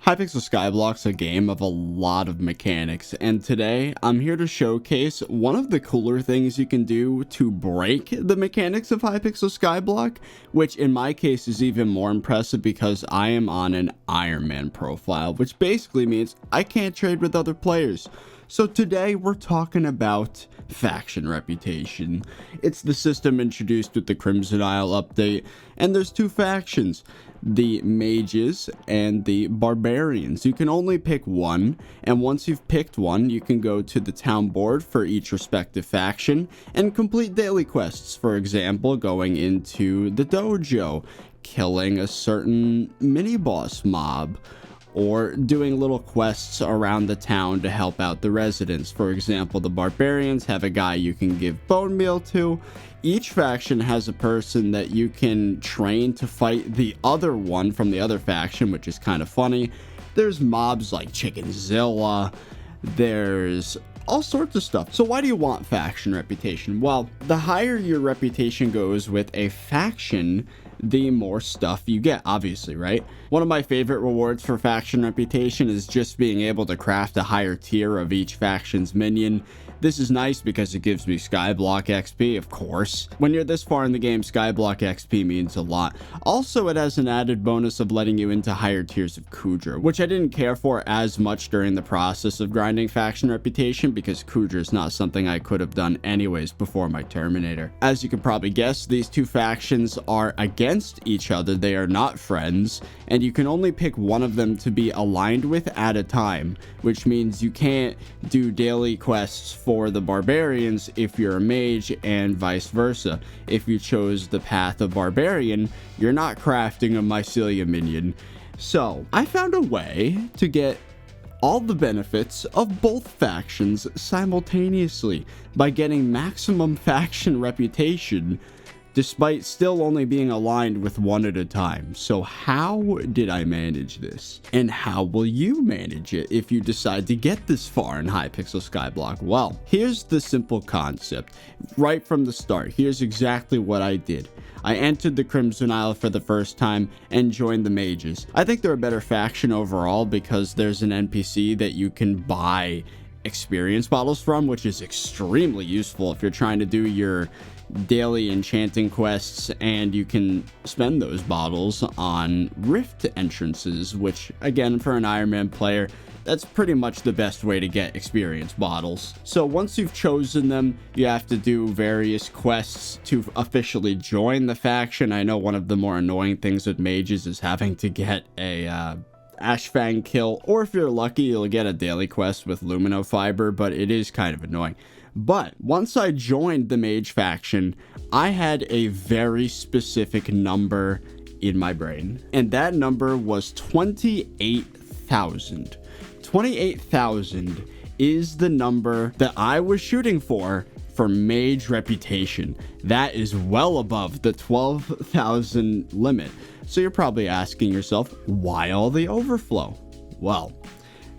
Hypixel SkyBlock's a game of a lot of mechanics, and today I'm here to showcase one of the cooler things you can do to break the mechanics of Hypixel SkyBlock, which in my case is even more impressive because I am on an Iron Man profile, which basically means I can't trade with other players. So today we're talking about faction reputation. It's the system introduced with the Crimson Isle update, and there's two factions, the mages and the barbarians. You can only pick one, and once you've picked one, you can go to the town board for each respective faction and complete daily quests. For example, going into the dojo, killing a certain mini-boss mob, or doing little quests around the town to help out the residents. For example, the barbarians have a guy you can give bone meal to. Each faction has a person that you can train to fight the other one from the other faction, which is kind of funny. There's mobs like Chickenzilla. There's all sorts of stuff. So why do you want faction reputation? Well, the higher your reputation goes with a faction, the more stuff you get, obviously, right? One of my favorite rewards for faction reputation is just being able to craft a higher tier of each faction's minion. This is nice because it gives me SkyBlock XP, of course. When you're this far in the game, SkyBlock XP means a lot. Also, it has an added bonus of letting you into higher tiers of Kudra, which I didn't care for as much during the process of grinding faction reputation because Kudra is not something I could have done anyways before my Terminator. As you can probably guess, these two factions are against each other. They are not friends, and you can only pick one of them to be aligned with at a time, which means you can't do daily quests for the barbarians if you're a mage, and vice versa. If you chose the path of barbarian, you're not crafting a mycelia minion. So I found a way to get all the benefits of both factions simultaneously by getting maximum faction reputation despite still only being aligned with one at a time. So how did I manage this? And how will you manage it if you decide to get this far in Hypixel SkyBlock? Well, here's the simple concept. Right from the start, here's exactly what I did. I entered the Crimson Isle for the first time and joined the mages. I think they're a better faction overall because there's an NPC that you can buy experience bottles from, which is extremely useful if you're trying to do your daily enchanting quests, and you can spend those bottles on rift entrances, which again, for an Iron Man player, that's pretty much the best way to get experience bottles. So once you've chosen them, you have to do various quests to officially join the faction. I know one of the more annoying things with mages is having to get a Ashfang kill, or if you're lucky, you'll get a daily quest with Lumino Fiber, but it is kind of annoying. But once I joined the mage faction, I had a very specific number in my brain, and that number was 28,000. 28,000 is the number that I was shooting for mage reputation. That is well above the 12,000 limit. So you're probably asking yourself, why all the overflow? Well,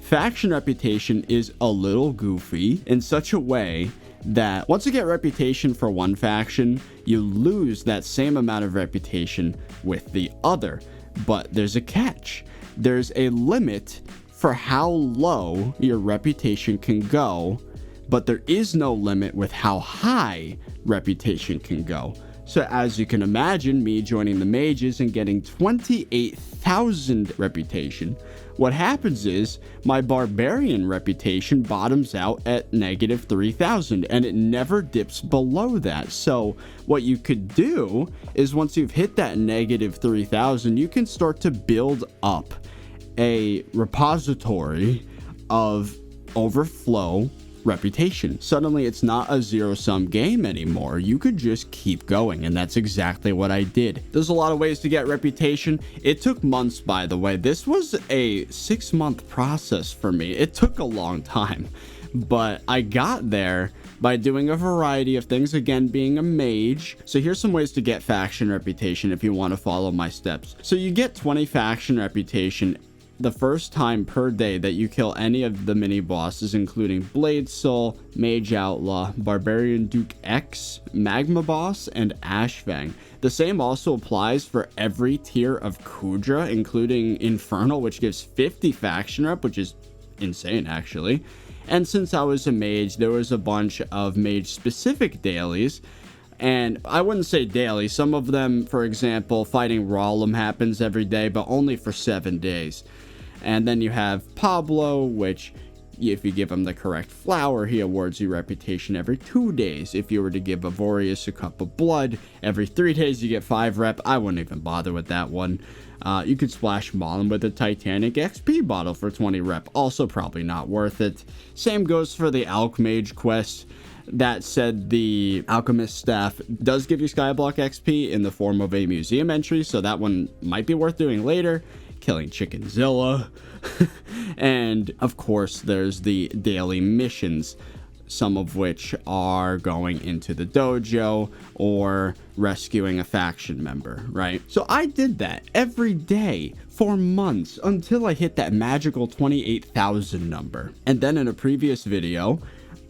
faction reputation is a little goofy in such a way that once you get reputation for one faction, you lose that same amount of reputation with the other. But there's a catch. There's a limit for how low your reputation can go, but there is no limit with how high reputation can go. So as you can imagine, me joining the mages and getting 28,000 reputation, what happens is my barbarian reputation bottoms out at negative 3,000 and it never dips below that. So what you could do is once you've hit that negative 3,000, you can start to build up a repository of overflow reputation. Suddenly it's not a zero-sum game anymore. You could just keep going, and that's exactly what I did. There's a lot of ways to get reputation. It took months, by the way. This was a 6-month process for me. It took a long time, but I got there by doing a variety of things, again being a mage. So here's some ways to get faction reputation if you want to follow my steps. So you get 20 faction reputation the first time per day that you kill any of the mini bosses, including Blade Soul, Mage Outlaw, Barbarian Duke X, Magma Boss, and Ashfang. The same also applies for every tier of Kudra, including Infernal, which gives 50 faction rep, which is insane actually. And since I was a mage, there was a bunch of mage specific dailies. And I wouldn't say daily. Some of them, for example, fighting Rollum happens every day, but only for 7 days. And then you have Pablo, which if you give him the correct flower, he awards you reputation every 2 days. If you were to give Avorius a cup of blood, every 3 days you get 5 rep. I wouldn't even bother with that one. You could splash Malin with a Titanic XP bottle for 20 rep. Also probably not worth it. Same goes for the Alchmage quest. That said, the Alchemist staff does give you Skyblock XP in the form of a museum entry, so that one might be worth doing later. Killing Chickenzilla. And of course, there's the daily missions, some of which are going into the dojo or rescuing a faction member, right? So I did that every day for months until I hit that magical 28,000 number. And then in a previous video,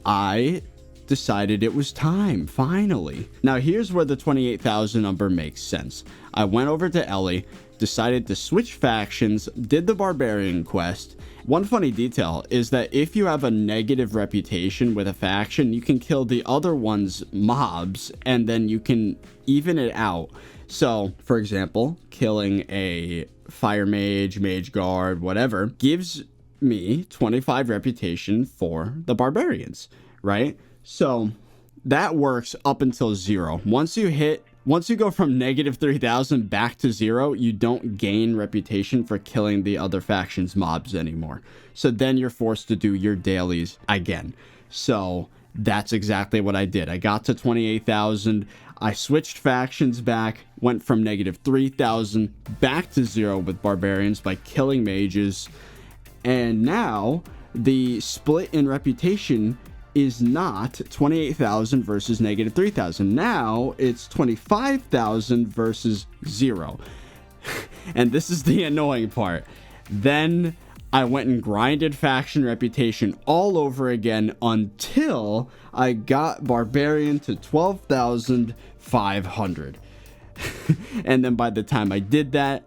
I decided it was time, finally. Now here's where the 28,000 number makes sense. I went over to Ellie, decided to switch factions, did the Barbarian quest. One funny detail is that if you have a negative reputation with a faction, you can kill the other one's mobs and then you can even it out. So, for example, killing a fire mage, mage guard, whatever, gives me 25 reputation for the barbarians, right? So that works up until 0. Once you go from negative 3,000 back to 0, you don't gain reputation for killing the other faction's mobs anymore. So then you're forced to do your dailies again. So that's exactly what I did. I got to 28,000. I switched factions back, went from negative 3,000 back to 0 with barbarians by killing mages. And now the split in reputation is not 28,000 versus negative 3,000. Now it's 25,000 versus 0. And this is the annoying part. Then I went and grinded faction reputation all over again until I got Barbarian to 12,500. And then by the time I did that,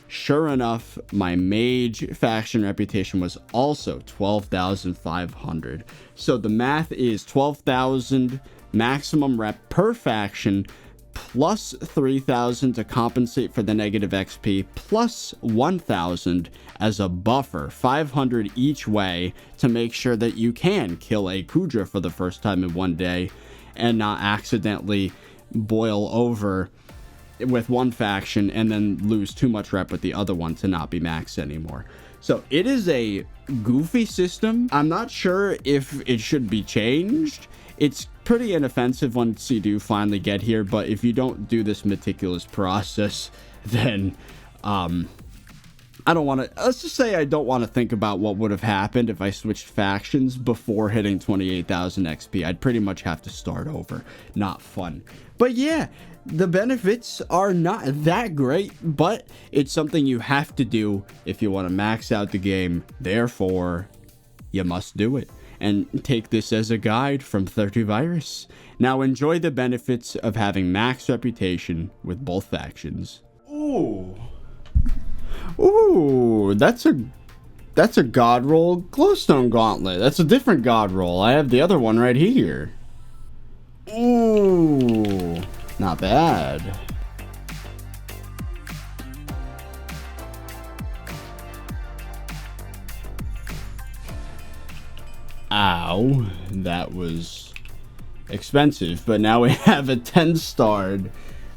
sure enough, my mage faction reputation was also 12,500. So the math is 12,000 maximum rep per faction, plus 3,000 to compensate for the negative XP, plus 1,000 as a buffer, 500 each way to make sure that you can kill a Kudra for the first time in one day and not accidentally boil over with one faction and then lose too much rep with the other one to not be max anymore. So it is a goofy system. I'm not sure if it should be changed. It's pretty inoffensive once you do finally get here, but if you don't do this meticulous process, then I don't want to, let's just say I don't want to think about what would have happened if I switched factions before hitting 28,000 XP. I'd pretty much have to start over. Not fun. But yeah, the benefits are not that great, but it's something you have to do if you want to max out the game. Therefore, you must do it. And take this as a guide from ThirtyVirus. Now enjoy the benefits of having max reputation with both factions. Ooh. Ooh, that's a god roll glowstone gauntlet. That's a different god roll. I have the other one right here. Ooh, not bad. Ow, that was expensive, but now we have a 10-starred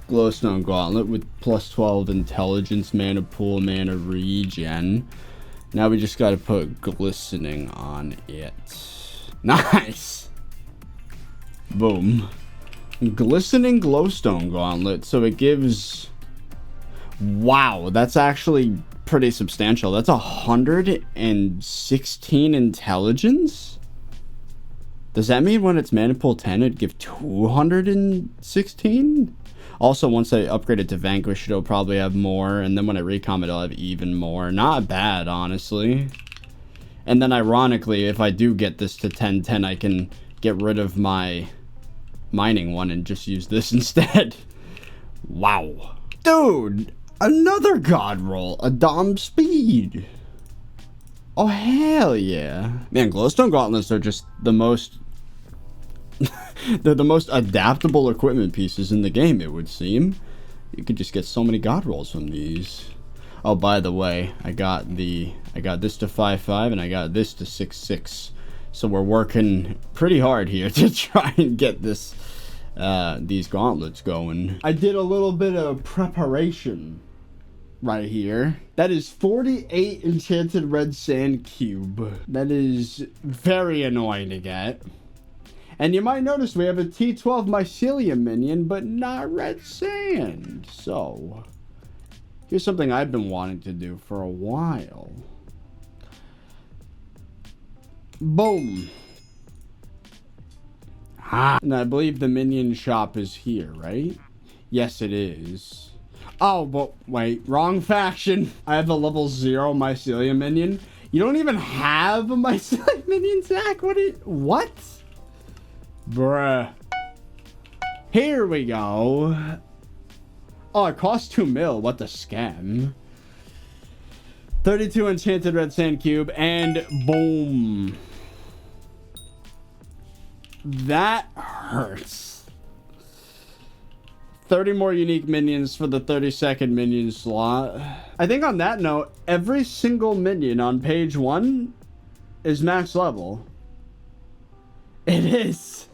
glowstone gauntlet with plus 12 intelligence, mana pool, mana regen. Now we just gotta put glistening on it. Nice. Boom. Glistening glowstone gauntlet. So it gives, wow, that's actually pretty substantial. That's 116 intelligence. Does that mean when it's mana pool 10 it'd give 216? Also, once I upgrade it to Vanquish, it'll probably have more. And then when I recom it, it'll have even more. Not bad, honestly. And then, ironically, if I do get this to 1010, I can get rid of my mining one and just use this instead. Wow. Dude, another god roll. A Dom speed. Oh, hell yeah. Man, glowstone gauntlets are just the most... they're the most adaptable equipment pieces in the game, it would seem. You could just get so many god rolls from these. Oh, by the way, I got this to 5.5 and I got this to 6.6. So we're working pretty hard here to try and get this these gauntlets going. I did a little bit of preparation right here. That is 48 enchanted red sand cube. That is very annoying to get. And you might notice we have a T12 mycelium minion, but not red sand. So here's something I've been wanting to do for a while. Boom. Ah. And I believe the minion shop is here, right? Yes, it is. Oh, but wait, wrong faction. I have a level 0 mycelium minion. You don't even have a mycelium minion, Zach? What? Bruh. Here we go. Oh, it costs 2 mil. What the scam. 32 enchanted red sand cube, and boom. That hurts. 30 more unique minions for the 30-second minion slot. I think on that note, every single minion on page 1 is max level. It is.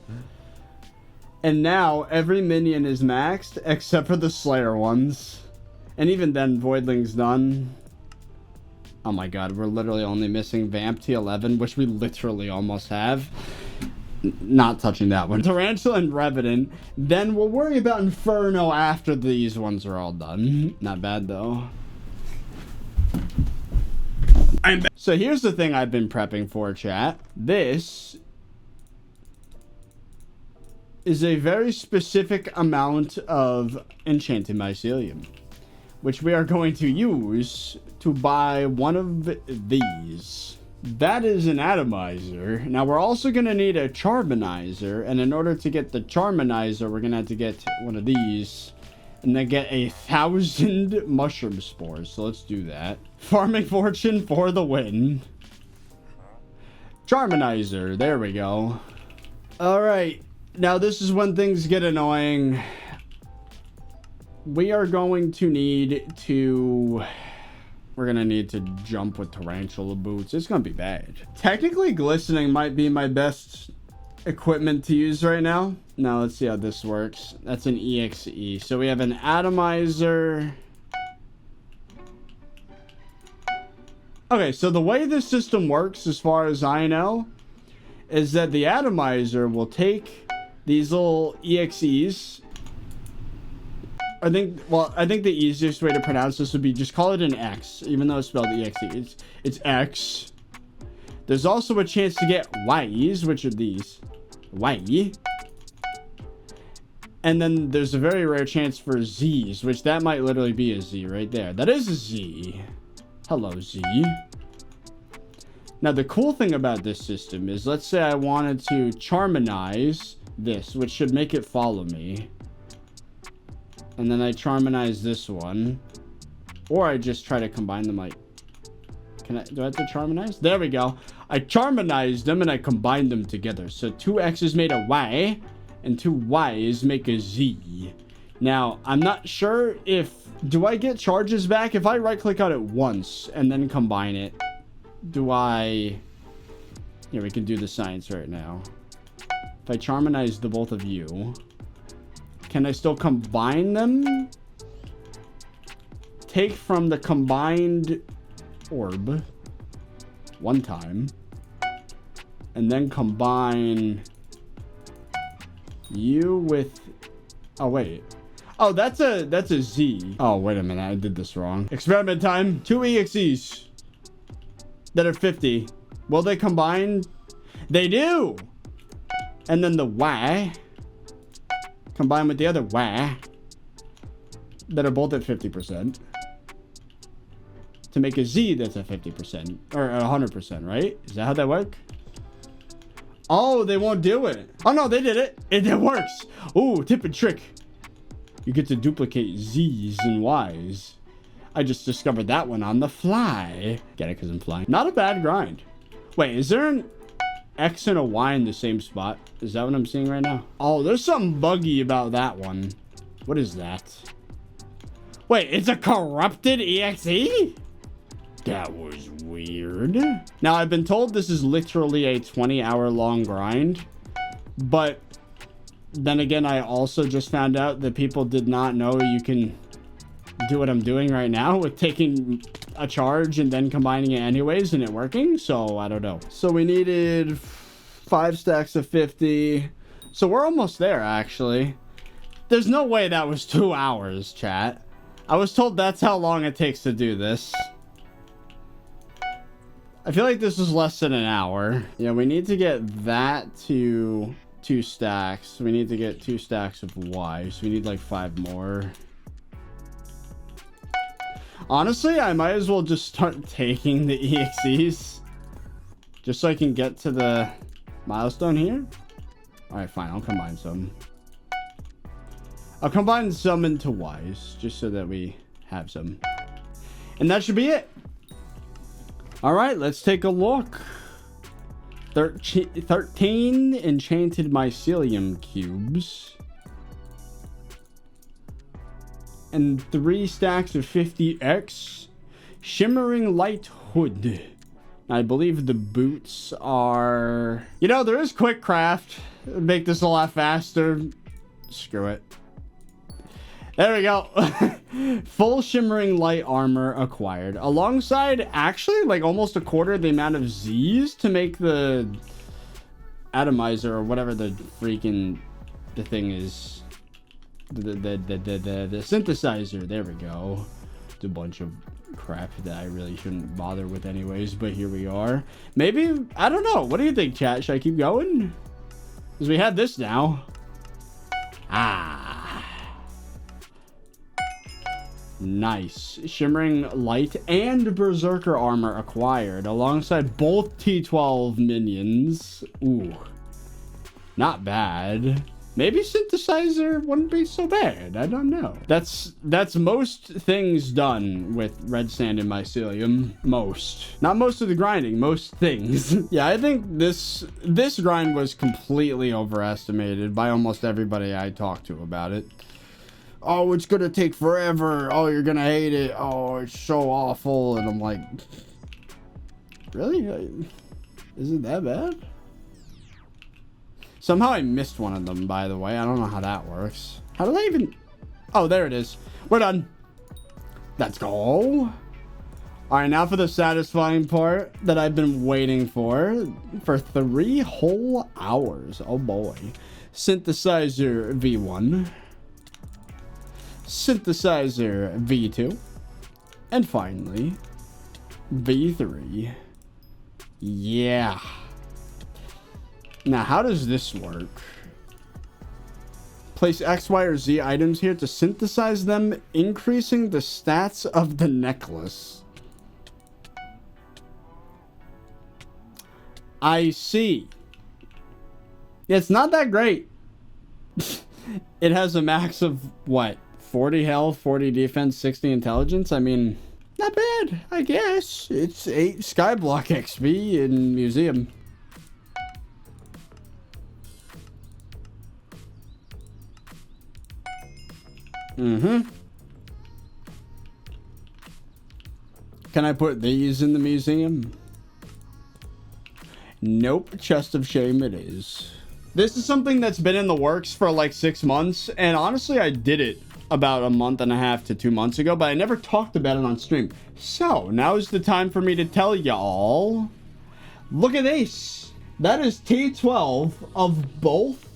And now every minion is maxed except for the Slayer ones. And even then, Voidling's done. Oh my god, we're literally only missing Vamp T11, which we literally almost have. Not touching that one. Tarantula and Revenant. Then we'll worry about Inferno after these ones are all done. Not bad, though. So here's the thing I've been prepping for, chat. This is a very specific amount of enchanted mycelium, which we are going to use to buy one of these. That is an atomizer. Now we're also going to need a charmanizer, and in order to get the charmanizer, we're going to have to get one of these and then get 1,000 mushroom spores. So let's do that. Farming fortune for the win. Charmanizer, there we go. All right, now this is when things get annoying. We are going to need to... We're going to need to jump with tarantula boots. It's going to be bad. Technically, glistening might be my best equipment to use right now. Now, let's see how this works. That's an EXE. So we have an atomizer. Okay, so the way this system works, as far as I know, is that the atomizer will take these little EXEs. I think the easiest way to pronounce this would be just call it an X, even though it's spelled EXE. It's X. There's also a chance to get Ys, which are these. Y. And then there's a very rare chance for Zs, which that might literally be a Z right there. That is a Z. Hello, Z. Now, the cool thing about this system is, let's say I wanted to charmanize this, which should make it follow me. And then I charmanize this one. Or I just try to combine them like... do I have to charmanize? There we go. I charmanized them and I combined them together. So 2 X's made a Y and 2 Y's make a Z. Now, I'm not sure if... Do I get charges back? If I right-click on it once and then combine it, do I... Here, we can do the science right now. If I charmanize the both of you... Can I still combine them? Take from the combined orb one time. And then combine you with... Oh, wait. Oh, that's a Z. Oh, wait a minute. I did this wrong. Experiment time. 2 EXEs that are 50. Will they combine? They do! And then the Y... combined with the other Y that are both at 50% to make a Z that's at 50% or 100%, right? Is that how that works? Oh, they won't do it. Oh no, they did it. It works. Ooh, tip and trick. You get to duplicate Z's and Y's. I just discovered that one on the fly. Get it because I'm flying. Not a bad grind. Wait, is there an X and a Y in the same spot? Is that what I'm seeing right now? Oh, there's something buggy about that one. What is that? Wait, it's a corrupted EXE? That was weird. Now, I've been told this is literally a 20-hour-long grind, but then again, I also just found out that people did not know you can do what I'm doing right now with taking a charge and then combining it anyways and it working. So I don't know. So we needed 5 stacks of 50. So we're almost there, actually. There's no way that was 2 hours, chat. I was told that's how long it takes to do this. I feel like this was less than an hour. Yeah, we need to get that to 2 stacks. We need to get 2 stacks of Y. So we need like 5 more. Honestly, I might as well just start taking the EXEs just so I can get to the milestone here. All right, fine. I'll combine some. I'll combine some into Ys just so that we have some. And that should be it. All right, let's take a look. 13 enchanted mycelium cubes. And 3 stacks of 50x shimmering light hood. I believe the boots are... You know, there is quick craft. Make this a lot faster. Screw it. There we go. Full shimmering light armor acquired. Alongside, actually, like almost a quarter the amount of Z's to make the atomizer or whatever the freaking the thing is. The synthesizer. There we go. It's a bunch of crap that I really shouldn't bother with anyways, but here we are. Maybe, I don't know. What do you think, chat? Should I keep going? Because we have this now. Nice. Shimmering light and berserker armor acquired alongside both T12 minions. Ooh. Not bad. Maybe synthesizer wouldn't be so bad. I don't know. That's most things done with red sand and mycelium. Most. Not most of the grinding, most things. Yeah, I think this grind was completely overestimated by almost everybody I talked to about it. Oh, it's gonna take forever. Oh, you're gonna hate it. Oh, it's so awful. And I'm like, really? Is it that bad? Somehow I missed one of them, by the way. I don't know how that works. How did I even... Oh, there it is. We're done. Let's go. All right, now for the satisfying part that I've been waiting for 3 whole hours. Oh, boy. Synthesizer V1. Synthesizer V2. And finally, V3. Yeah. Now, how does this work? Place X, Y, or Z items here to synthesize them, increasing the stats of the necklace. I see. It's not that great. It has a max of, what, 40 health, 40 defense, 60 intelligence? I mean, not bad, I guess. It's 8 SkyBlock XP in Museum. Can I put these in the museum? Nope. Chest of shame it is. This is something that's been in the works for like 6 months, and honestly I did it about a month and a half to 2 months ago, but I never talked about it on stream. So now is the time for me to tell y'all. Look at this. That is T12 of both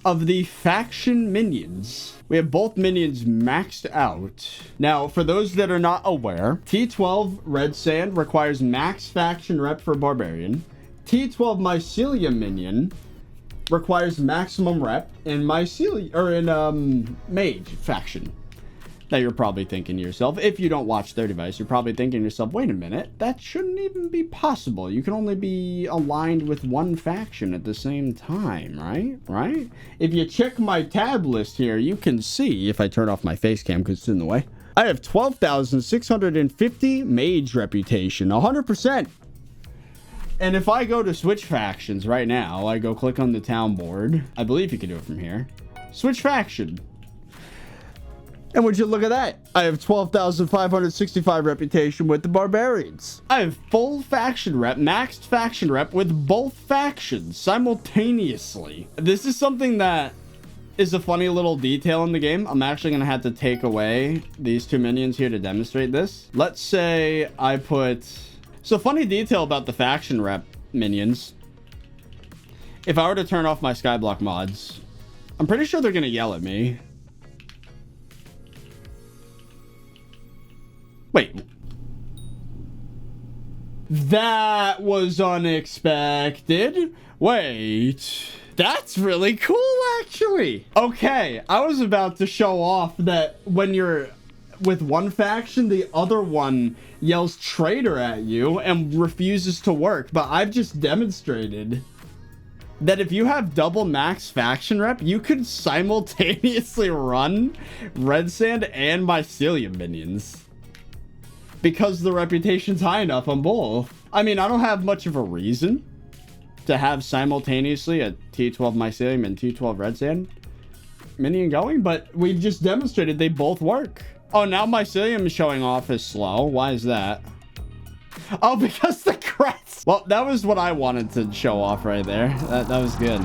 of the faction minions. We have both minions maxed out. Now, for those that are not aware, T12 Red Sand requires max faction rep for Barbarian. T12 Mycelium minion requires maximum rep in Mycelium or in Mage faction. Now you're probably thinking to yourself, if you don't watch ThirtyVirus, you're probably thinking to yourself, wait a minute, that shouldn't even be possible. You can only be aligned with one faction at the same time, right? If you check my tab list here, you can see, if I turn off my face cam because it's in the way, I have 12,650 mage reputation, 100%. And if I go to switch factions right now, I go click on the town board. I believe you can do it from here. Switch faction. And would you look at that? I have 12,565 reputation with the barbarians. I have full faction rep, maxed faction rep with both factions simultaneously. This is something that is a funny little detail in the game. I'm actually going to have to take away these two minions here to demonstrate this. Let's say I put... So funny detail about the faction rep minions. If I were to turn off my SkyBlock mods, I'm pretty sure they're going to yell at me. Wait. That was unexpected. Wait. That's really cool, actually. Okay, I was about to show off that when you're with one faction, the other one yells traitor at you and refuses to work. But I've just demonstrated that if you have double max faction rep, you could simultaneously run Red Sand and Mycelium minions. Because the reputation's high enough on both. I mean, I don't have much of a reason to have simultaneously a T12 Mycelium and T12 Red Sand minion going, but we've just demonstrated they both work. Oh, now Mycelium is showing off as slow. Why is that? Oh, because the crest. Well, that was what I wanted to show off right there. That was good.